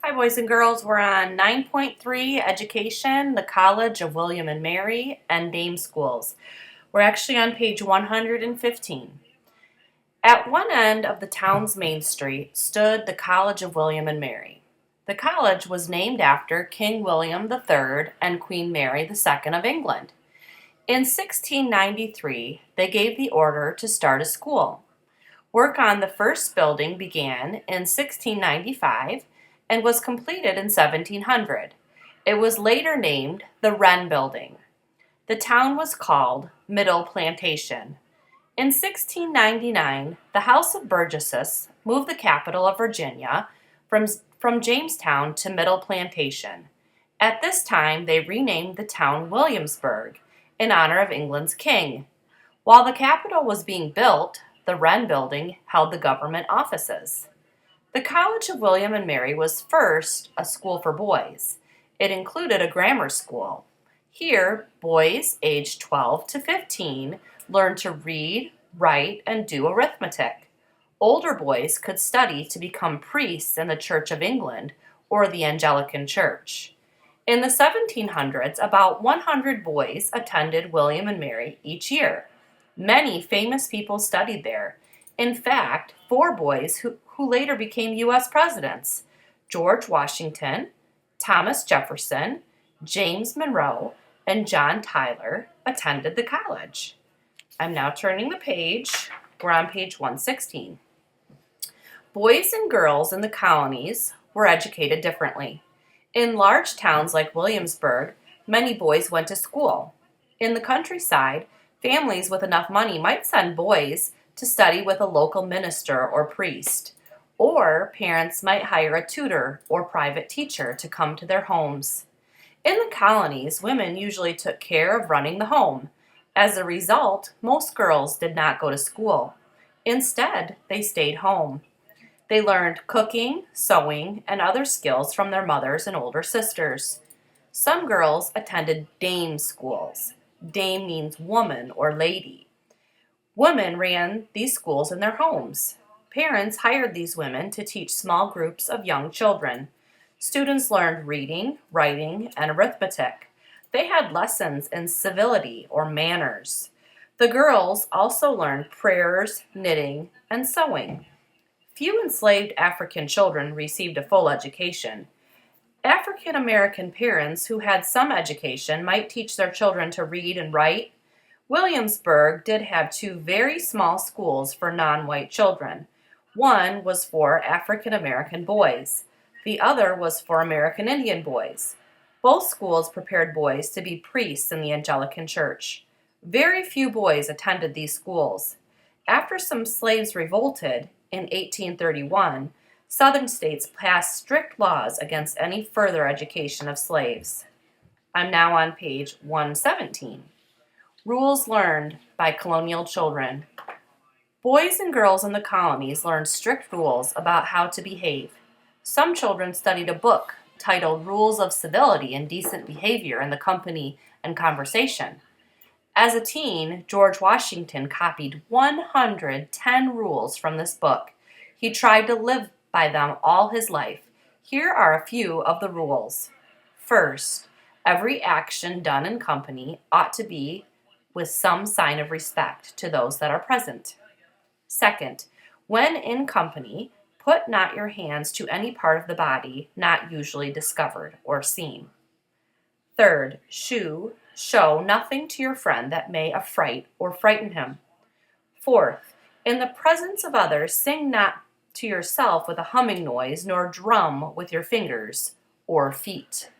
Hi, boys and girls. We're on 9.3 Education, the College of William and Mary, and Dame Schools. We're actually on page 115. At one end of the town's main street stood the College of William and Mary. The college was named after King William III and Queen Mary II of England. In 1693, they gave the order to start a school. Work on the first building began in 1695 and was completed in 1700. It was later named the Wren Building. The town was called Middle Plantation. In 1699, the House of Burgesses moved the capital of Virginia from Jamestown to Middle Plantation. At this time, they renamed the town Williamsburg in honor of England's king. While the capital was being built, the Wren Building held the government offices. The College of William and Mary was first a school for boys. It included a grammar school. Here, boys aged 12 to 15 learned to read, write, and do arithmetic. Older boys could study to become priests in the Church of England or the Anglican Church. In the 1700s, about 100 boys attended William and Mary each year. Many famous people studied there. In fact, 4 boys who later became U.S. presidents, George Washington, Thomas Jefferson, James Monroe, and John Tyler, attended the college. I'm now turning the page. We're on page 116. Boys and girls in the colonies were educated differently. In large towns like Williamsburg, many boys went to school. In the countryside, families with enough money might send boys to study with a local minister or priest, or parents might hire a tutor or private teacher to come to their homes. In the colonies, women usually took care of running the home. As a result, most girls did not go to school. Instead, they stayed home. They learned cooking, sewing, and other skills from their mothers and older sisters. Some girls attended dame schools. Dame means woman or lady. Women ran these schools in their homes. Parents hired these women to teach small groups of young children. Students learned reading, writing, and arithmetic. They had lessons in civility or manners. The girls also learned prayers, knitting, and sewing. Few enslaved African children received a full education. African American parents who had some education might teach their children to read and write. Williamsburg did have 2 very small schools for non-white children. One was for African American boys. The other was for American Indian boys. Both schools prepared boys to be priests in the Anglican Church. Very few boys attended these schools. After some slaves revolted in 1831, Southern states passed strict laws against any further education of slaves. I'm now on page 117. Rules learned by colonial children. Boys and girls in the colonies learned strict rules about how to behave. Some children studied a book titled Rules of Civility and Decent Behavior in the Company and Conversation. As a teen, George Washington copied 110 rules from this book. He tried to live by them all his life. Here are a few of the rules. First, every action done in company ought to be with some sign of respect to those that are present. Second, when in company, put not your hands to any part of the body not usually discovered or seen. Third, show nothing to your friend that may affright or frighten him. Fourth, in the presence of others, sing not to yourself with a humming noise, nor drum with your fingers or feet.